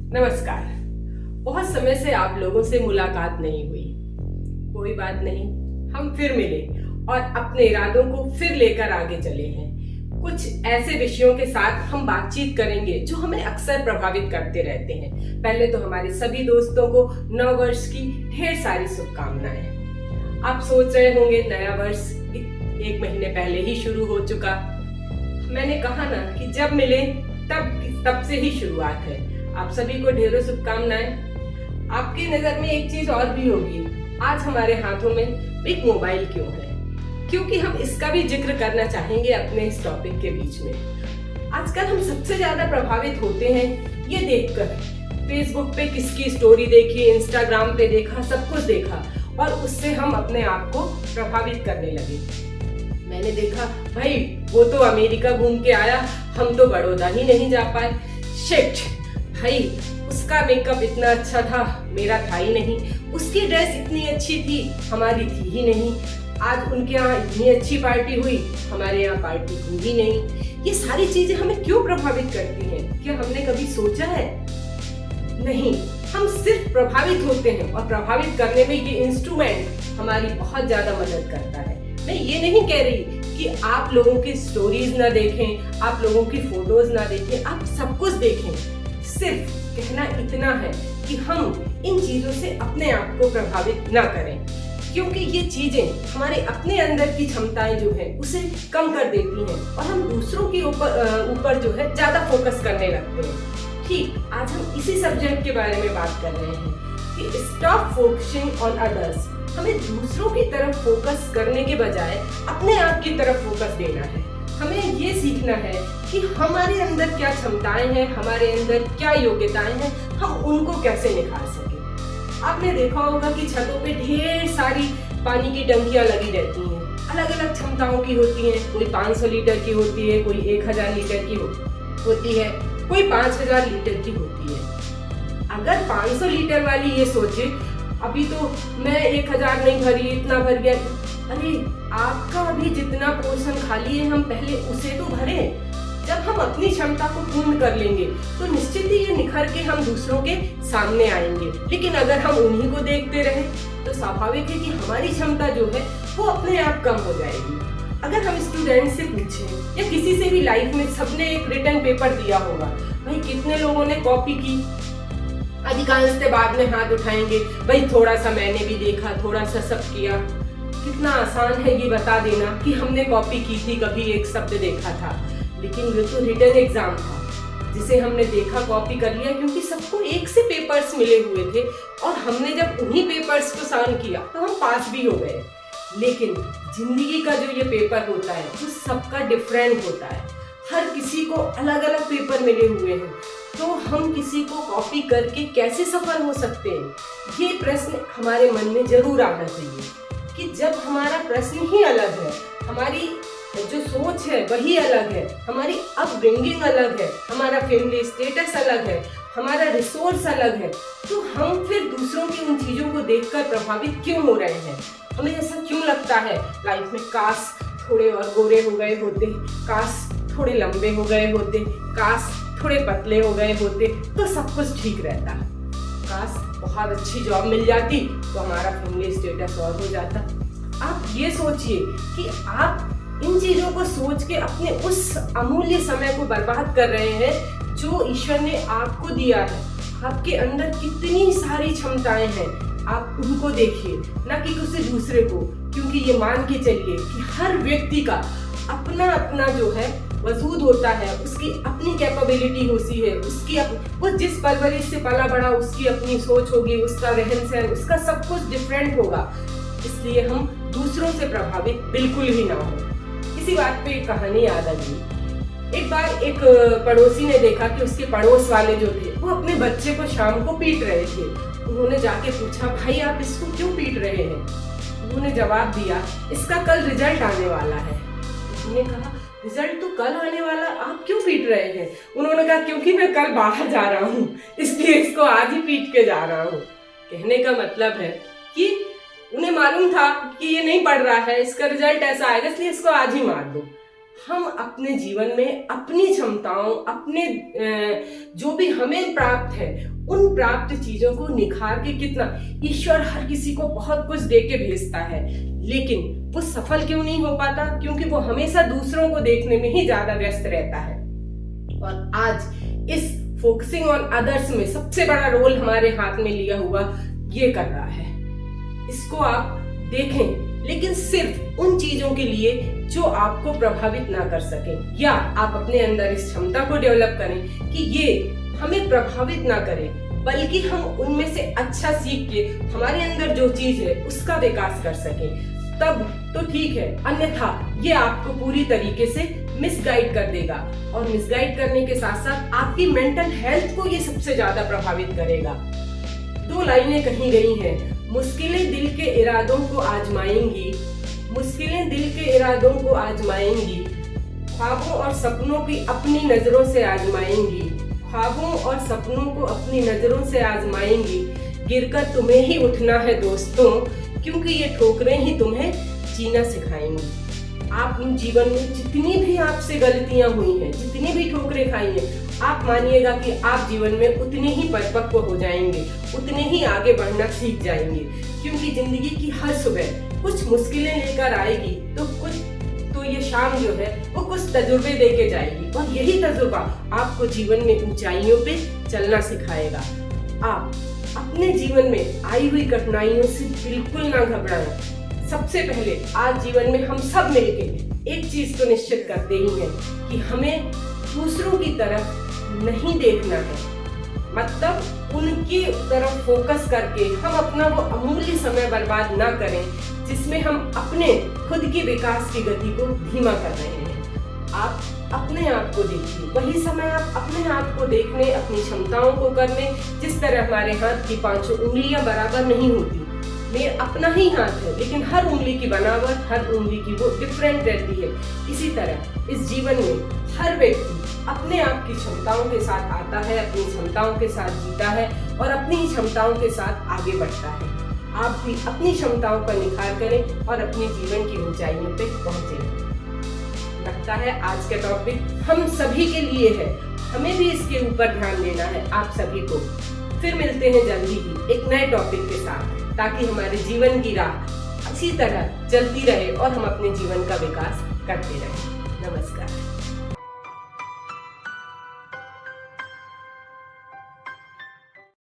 नमस्कार। बहुत समय से आप लोगों से मुलाकात नहीं हुई। कोई बात नहीं, हम फिर मिले और अपने इरादों को फिर लेकर आगे चले हैं। कुछ ऐसे विषयों के साथ हम बातचीत करेंगे जो हमें अक्सर प्रभावित करते रहते हैं। पहले तो हमारे सभी दोस्तों को नव वर्ष की ढेर सारी शुभकामनाएं। आप सोच रहे होंगे नया वर्ष 1 महीने पहले ही शुरू हो चुका। मैंने कहा ना कि जब मिले तब से ही शुरुआत है। आप सभी को ढेरों शुभकामनाएं। आपकी नजर में एक चीज और भी होगी, आज हमारे हाथों में एक मोबाइल क्यों है? क्योंकि हम इसका भी जिक्र करना चाहेंगे अपने इस टॉपिक के बीच में। आजकल हम सबसे ज्यादा प्रभावित होते हैं ये देखकर, फेसबुक पे किसकी स्टोरी देखी, इंस्टाग्राम पे देखा, सब कुछ देखा और उससे हम अपने आप को प्रभावित करने लगे। मैंने देखा भाई वो तो अमेरिका घूम के आया, हम तो बड़ौदा ही नहीं जा पाए। शिट भाई, उसका मेकअप इतना अच्छा था, मेरा था ही नहीं। उसकी ड्रेस इतनी अच्छी थी, हमारी थी ही नहीं। आज उनके यहाँ इतनी अच्छी पार्टी हुई, हमारे यहाँ पार्टी हुई ही नहीं। ये सारी चीजें हमें क्यों प्रभावित करती हैं? क्या हमने कभी सोचा है? नहीं, हम सिर्फ प्रभावित होते हैं और प्रभावित करने में ये इंस्ट्रूमेंट हमारी बहुत ज्यादा मदद करता है। मैं ये नहीं कह रही कि आप लोगों की स्टोरीज ना देखें, आप लोगों की फोटोज ना देखें, आप सब कुछ देखें। सिर्फ कहना इतना है कि हम इन चीजों से अपने आप को प्रभावित ना करें, क्योंकि ये चीजें हमारे अपने अंदर की क्षमताएं जो है उसे कम कर देती हैं और हम दूसरों के ऊपर जो है ज्यादा फोकस करने लगते हैं। ठीक, आज हम इसी सब्जेक्ट के बारे में बात कर रहे हैं कि स्टॉप फोकसिंग ऑन अदर्स। हमें दूसरों की तरफ फोकस करने के बजाय अपने आप की तरफ फोकस देना है। हमें ये सीखना है कि हमारे अंदर क्या क्षमताएं हैं, हमारे अंदर क्या योग्यताएं हैं, हम उनको कैसे निखार सकें। आपने देखा होगा कि छतों पे ढेर सारी पानी की टंकियां लगी रहती हैं, अलग अलग क्षमताओं की होती हैं। कोई 500 लीटर की होती है, कोई 1000 लीटर की होती है, कोई 5000 लीटर की होती है। अगर 500 लीटर वाली ये सोचे अभी तो मैं 1000 नहीं भरी, इतना भर गया। अरे आपका अभी जितना पोर्शन खाली है, हम पहले उसे तो भरें। जब हम अपनी क्षमता को पूर्ण कर लेंगे तो निश्चित ही ये निखर के हम दूसरों के सामने आएंगे। लेकिन अगर हम उन्हीं को देखते रहे तो स्वाभाविक है कि हमारी क्षमता जो है वो अपने आप कम हो जाएगी। अगर हम स्टूडेंट से पूछें या किसी से भी लाइफ में, सबने एक रिटन पेपर दिया होगा, भाई कितने लोगों ने कॉपी की? अधिकांश से बाद में हाथ उठाएंगे, भाई थोड़ा सा मैंने भी देखा, थोड़ा सा सब किया। कितना आसान है ये बता देना कि हमने कॉपी की थी, कभी एक शब्द देखा था। लेकिन ये तो रिटन एग्जाम था जिसे हमने देखा, कॉपी कर लिया, क्योंकि सबको एक से पेपर्स मिले हुए थे और हमने जब उन्हीं पेपर्स को सॉल्व किया तो हम पास भी हो गए। लेकिन जिंदगी का जो ये पेपर होता है वो सबका डिफरेंट होता है। हर किसी को अलग अलग पेपर मिले हुए हैं, तो हम किसी को कॉपी करके कैसे सफल हो सकते हैं? ये प्रश्न हमारे मन में जरूर आना चाहिए कि जब हमारा प्रश्न ही अलग है, हमारी जो सोच है वही अलग है, हमारी अपब्रिंगिंग अलग है, हमारा फैमिली स्टेटस अलग है, हमारा रिसोर्स अलग है, तो हम फिर दूसरों की उन चीजों को देखकर प्रभावित क्यों हो रहे हैं? हमें ऐसा क्यों लगता है लाइफ में, काश थोड़े और गोरे हो गए होते, काश थोड़े लंबे हो गए होते, काश थोड़े पतले हो गए होते तो सब कुछ ठीक रहता। काश बहुत अच्छी जॉब मिल जाती तो हमारा फैमिली स्टेटस और हो जाता। आप ये सोचिए कि आप इन चीजों को सोच के अपने उस अमूल्य समय को बर्बाद कर रहे हैं जो ईश्वर ने आपको दिया है। आपके अंदर कितनी सारी क्षमताएं हैं, आप उनको देखिए, ना कि किसी दूसरे को। क्योंकि ये मान के चलिए कि हर व्यक्ति का अपना अपना जो है वजूद होता है, उसकी अपनी कैपेबिलिटी होती है, वो जिस परवरिश से पला बड़ा उसकी अपनी सोच होगी, उसका रहन सहन, उसका सब कुछ डिफरेंट होगा। इसलिए हम दूसरों से प्रभावित बिल्कुल भी ना हो। इसी बात पे एक कहानी याद आ गई। एक बार एक पड़ोसी ने देखा कि उसके पड़ोस वाले जो थे वो अपने बच्चे को शाम को पीट रहे थे। उन्होंने जाके पूछा, भाई आप इसको क्यों पीट रहे हैं? उन्होंने जवाब दिया, इसका कल रिजल्ट आने वाला है। उन्होंने कहा, रिजल्ट तो कल आने वाला, आप क्यों पीट रहे हैं? उन्होंने कहा, क्योंकि मैं कल बाहर जा रहा हूँ, इसलिए इसको आज ही पीट के जा रहा हूँ। कहने का मतलब है कि उन्हें मालूम था कि ये नहीं पढ़ रहा है, इसका रिजल्ट ऐसा आएगा, इसलिए इसको आज ही मार दो। हम अपने जीवन में अपनी क्षमताओं, अपने जो भी हमें प्राप्त है, उन प्राप्त चीजों को निखार के कितना, ईश्वर हर किसी को बहुत कुछ दे के भेजता है, लेकिन वो सफल क्यों नहीं हो पाता? क्योंकि वो हमेशा दूसरों को देखने में ही ज्यादा व्यस्त रहता है। और आज इस फोकसिंग ऑन अदर्स में सबसे बड़ा रोल हमारे हाथ में लिया हुआ ये कर रहा है। इसको आप देखें, लेकिन सिर्फ उन चीजों के लिए जो आपको प्रभावित ना कर सके, या आप अपने अंदर इस क्षमता को डेवलप करें कि ये हमें प्रभावित ना करे, बल्कि हम उनमें से अच्छा सीख के हमारे अंदर जो चीज है उसका विकास कर सके, तब तो ठीक है। अन्यथा ये आपको पूरी तरीके से मिसगाइड कर देगा, और मिसगाइड करने के साथ साथ आपकी मेंटल हेल्थ को ये सबसे ज्यादा प्रभावित करेगा। 2 लाइनें कही गई हैं, मुश्किलें दिल के इरादों को आजमाएंगी, मुश्किलें दिल के इरादों को आजमाएंगी, ख्वाबों और सपनों की अपनी नजरों से आजमाएंगी, ख्वाबों और सपनों को अपनी नजरों से आजमाएंगी, गिरकर तुम्हें ही उठना है दोस्तों, क्योंकि ये ठोकरें ही तुम्हें जीना सिखाएंगी। आप इन जीवन में जितनी भी आपसे गलतियां हुई हैं, जितनी भी ठोकरें खाई हैं, आप मानिएगा कि आप जीवन में उतने ही परिपक्व हो जाएंगे, उतने ही आगे बढ़ना सीख जाएंगे। क्योंकि जिंदगी की हर सुबह कुछ मुश्किलें लेकर आएगी, तो ये शाम जो है वो कुछ तजुर्बे देके जाएगी, और यही तजुर्बा आपको जीवन में ऊंचाइयों पे चलना सिखाएगा। आप अपने जीवन में आई हुई कठिनाइयों से बिल्कुल ना घबराएं। सबसे पहले आज जीवन में हम सब मिलके एक चीज तो निश्चित करते ही हैं कि हमें दूसरों की तरफ नहीं देखना है, मतलब उनकी तरफ फोकस करके हम अपना वो अमूल्य समय बर्बाद ना करें जिसमें हम अपने खुद की विकास की गति को धीमा कर रहे हैं। आप अपने आप को देखिए, वही समय आप अपने आप को देखने, अपनी क्षमताओं को करने, जिस तरह हमारे हाथ की 5 उंगलियां बराबर नहीं होती, मेरा अपना ही हाथ है, लेकिन हर उंगली की बनावट, हर उंगली की वो डिफरेंट रहती है। इसी तरह इस जीवन में हर व्यक्ति अपने आप की क्षमताओं के साथ आता है, अपनी क्षमताओं के साथ जीता है, और अपनी ही क्षमताओं के साथ आगे बढ़ता है। आप भी अपनी क्षमताओं का निखार करें और अपने जीवन की ऊंचाइयों पे पहुंचे। लगता है आज का टॉपिक हम सभी के लिए है, हमें भी इसके ऊपर ध्यान देना है, आप सभी को। फिर मिलते हैं जल्दी ही एक नए टॉपिक के साथ, ताकि हमारे जीवन की राह अच्छी तरह चलती रहे और हम अपने जीवन का विकास करते रहें। नमस्कार।